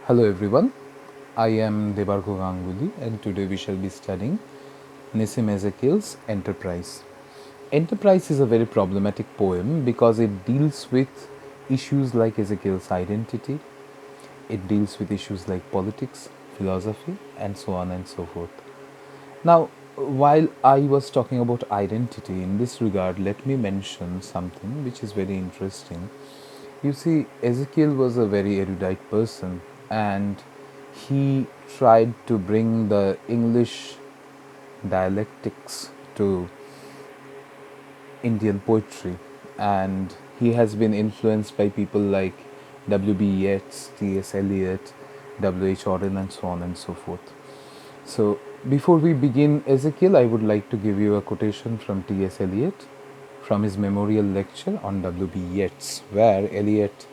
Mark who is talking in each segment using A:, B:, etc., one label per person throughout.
A: Hello everyone, I am Debarghya Ganguli and today we shall be studying Nissim Ezekiel's Enterprise. Enterprise is a very problematic poem because it deals with issues like Ezekiel's identity, it deals with issues like politics, philosophy, and so on and so forth. Now, while I was talking about identity in this regard, let me mention something which is very interesting. You see, Ezekiel was a very erudite person and he tried to bring the English dialectics to Indian poetry, and he has been influenced by people like W.B. Yeats, T.S. Eliot, W.H. Auden, and so on and so forth. So, before we begin Ezekiel, I would like to give you a quotation from T.S. Eliot from his memorial lecture on W.B. Yeats, where Eliot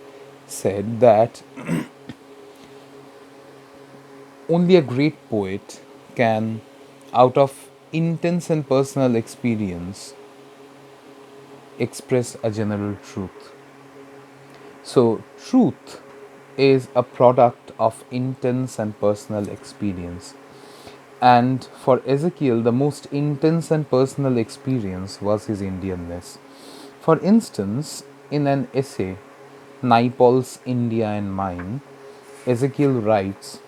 A: said that only a great poet can, out of intense and personal experience, express a general truth. So, truth is a product of intense and personal experience. And for Ezekiel, the most intense and personal experience was his Indianness. For instance, in an essay, Naipaul's India and Mine, Ezekiel writes,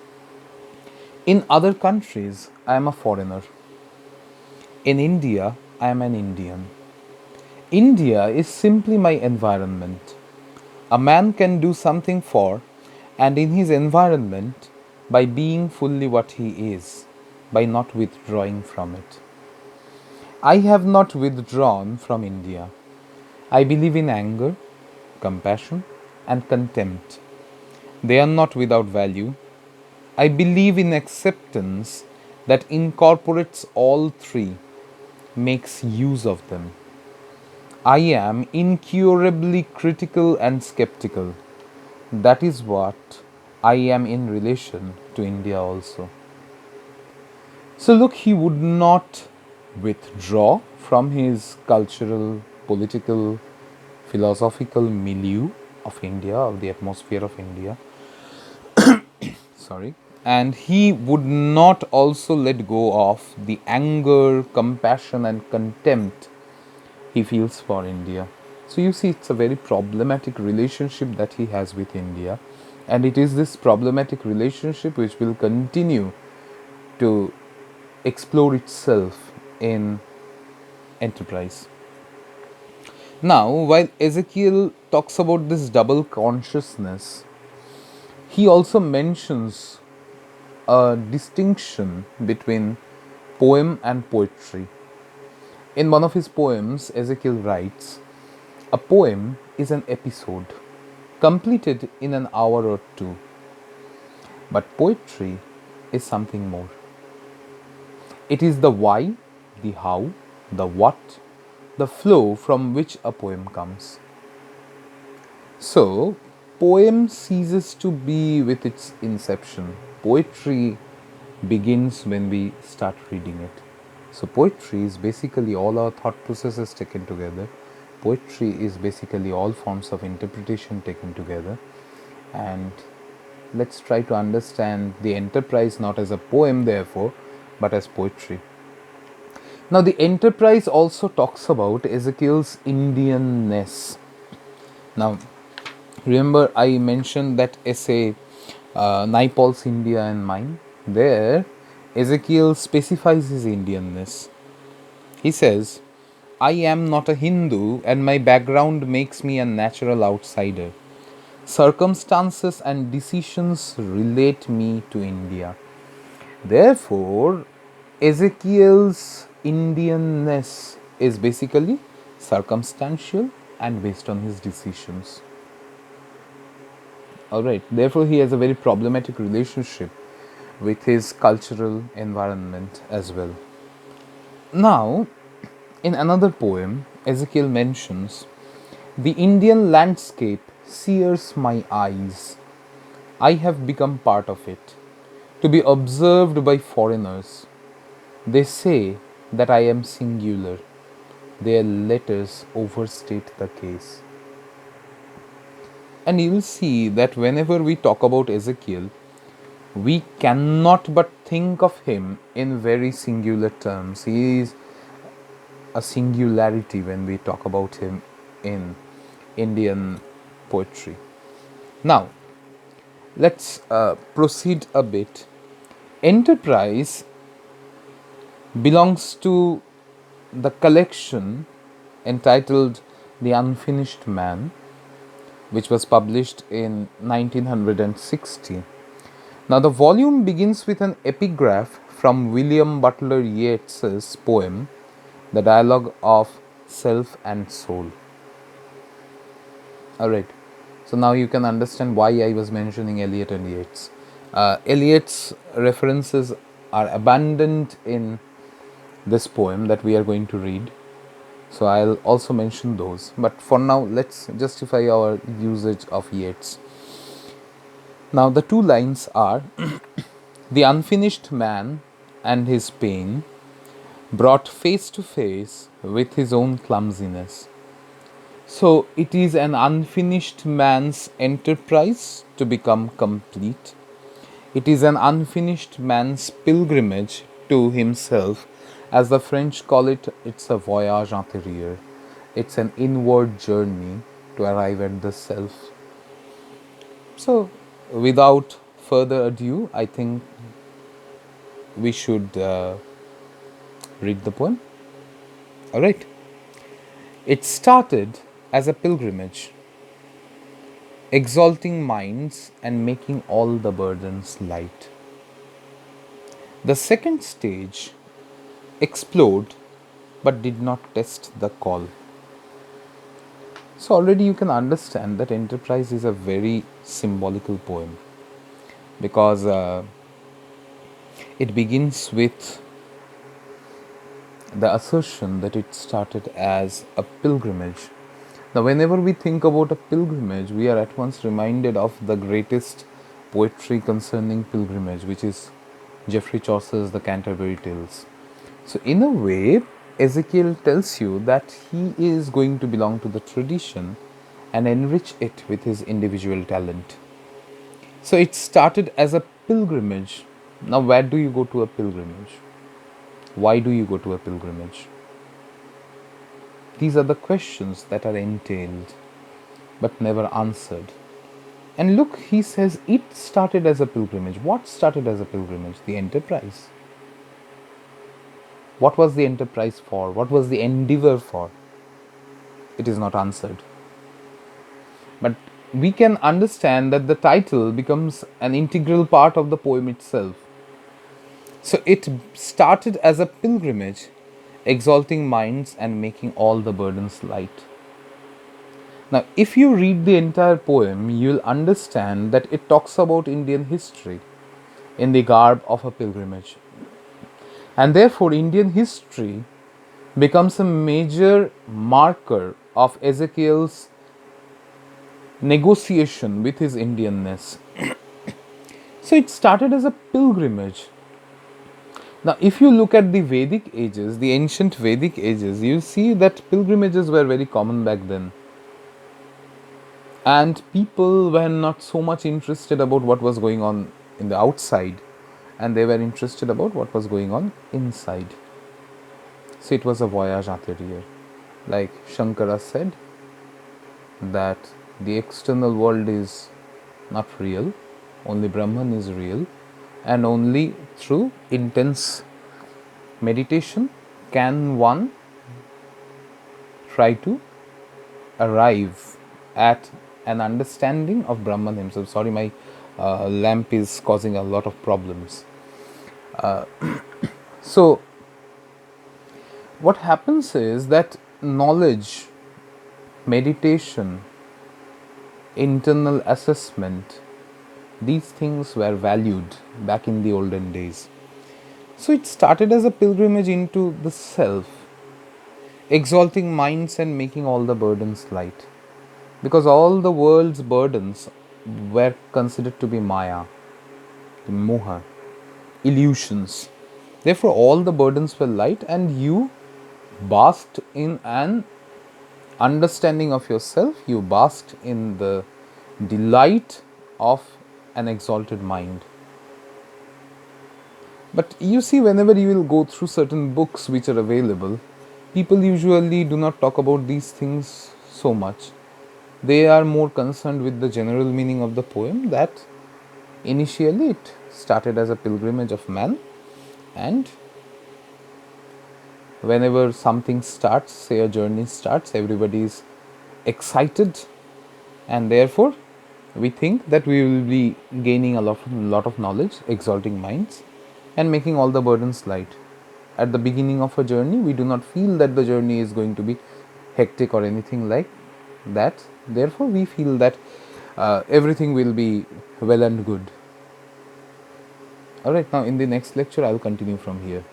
A: "In other countries, I am a foreigner. In India, I am an Indian. India is simply my environment. A man can do something for and in his environment by being fully what he is, by not withdrawing from it. I have not withdrawn from India. I believe in anger, compassion, and contempt. They are not without value. I believe in acceptance that incorporates all three, makes use of them. I am incurably critical and skeptical. That is what I am in relation to India also." So, look, he would not withdraw from his cultural, political, philosophical milieu of India, of the atmosphere of India. Sorry. And he would not also let go of the anger, compassion, and contempt he feels for India. So you see, it's a very problematic relationship that he has with India, and it is this problematic relationship which will continue to explore itself in Enterprise. Now, while Ezekiel talks about this double consciousness, he also mentions a distinction between poem and poetry. In one of his poems, Ezekiel writes, "A poem is an episode, completed in an hour or two, but poetry is something more. It is the why, the how, the what, the flow from which a poem comes." So, poem ceases to be with its inception. Poetry begins when we start reading it. So, poetry is basically all our thought processes taken together. Poetry is basically all forms of interpretation taken together. And let's try to understand the Enterprise not as a poem, therefore, but as poetry. Now, the Enterprise also talks about Ezekiel's Indianness. Now, remember I mentioned that essay, Naipaul's India and Mine? There, Ezekiel specifies his Indianness. He says, "I am not a Hindu and my background makes me a natural outsider. Circumstances and decisions relate me to India. Therefore, Ezekiel's Indianness is basically circumstantial and based on his decisions." Alright, therefore, he has a very problematic relationship with his cultural environment as well. Now, in another poem, Ezekiel mentions, "The Indian landscape sears my eyes. I have become part of it, to be observed by foreigners. They say that I am singular. Their letters overstate the case." And you'll see that whenever we talk about Ezekiel, we cannot but think of him in very singular terms. He is a singularity when we talk about him in Indian poetry. Now, let's proceed a bit. Enterprise belongs to the collection entitled The Unfinished Man, which was published in 1960. Now, the volume begins with an epigraph from William Butler Yeats's poem, The Dialogue of Self and Soul. Alright, so now you can understand why I was mentioning Eliot and Yeats. Eliot's references are abundant in this poem that we are going to read. So I'll also mention those. But for now, let's justify our usage of Yeats. Now, the two lines are the unfinished man and his pain, brought face to face with his own clumsiness. So, it is an unfinished man's enterprise to become complete. It is an unfinished man's pilgrimage to himself. As the French call it, it's a voyage intérieur. It's an inward journey to arrive at the self. So, without further ado, I think we should read the poem. Alright. It started as a pilgrimage, exalting minds and making all the burdens light. The second stage explored but did not test the call. So already you can understand that Enterprise is a very symbolical poem, because it begins with the assertion that it started as a pilgrimage. Now, whenever we think about a pilgrimage, we are at once reminded of the greatest poetry concerning pilgrimage, which is Geoffrey Chaucer's The Canterbury Tales. So, in a way, Ezekiel tells you that he is going to belong to the tradition and enrich it with his individual talent. So, it started as a pilgrimage. Now, where do you go to a pilgrimage? Why do you go to a pilgrimage? These are the questions that are entailed but never answered. And look, he says it started as a pilgrimage. What started as a pilgrimage? The enterprise. What was the enterprise for? What was the endeavor for? It is not answered. But we can understand that the title becomes an integral part of the poem itself. So it started as a pilgrimage, exalting minds and making all the burdens light. Now, if you read the entire poem, you'll understand that it talks about Indian history in the garb of a pilgrimage. And therefore, Indian history becomes a major marker of Ezekiel's negotiation with his Indianness. So it started as a pilgrimage. Now, if you look at the Vedic ages, the ancient Vedic ages, you see that pilgrimages were very common back then. And people were not so much interested about what was going on in the outside, and they were interested about what was going on inside. So it was a voyage intérieur. Like Shankara said, that the external world is not real, only Brahman is real, and only through intense meditation can one try to arrive at an understanding of Brahman himself. Sorry, my lamp is causing a lot of problems. So, what happens is that knowledge, meditation, internal assessment, these things were valued back in the olden days. So it started as a pilgrimage into the self, exalting minds and making all the burdens light. Because all the world's burdens were considered to be Maya, the Moha, illusions. Therefore, all the burdens were light, and you basked in an understanding of yourself, you basked in the delight of an exalted mind. But you see, whenever you will go through certain books which are available, people usually do not talk about these things so much. They are more concerned with the general meaning of the poem, that initially it started as a pilgrimage of man, and whenever something starts, say a journey starts, everybody is excited, and therefore we think that we will be gaining a lot of knowledge, exalting minds, and making all the burdens light. At the beginning of a journey, we do not feel that the journey is going to be hectic or anything like that. Therefore, we feel that everything will be well and good. Alright, now in the next lecture, I'll continue from here.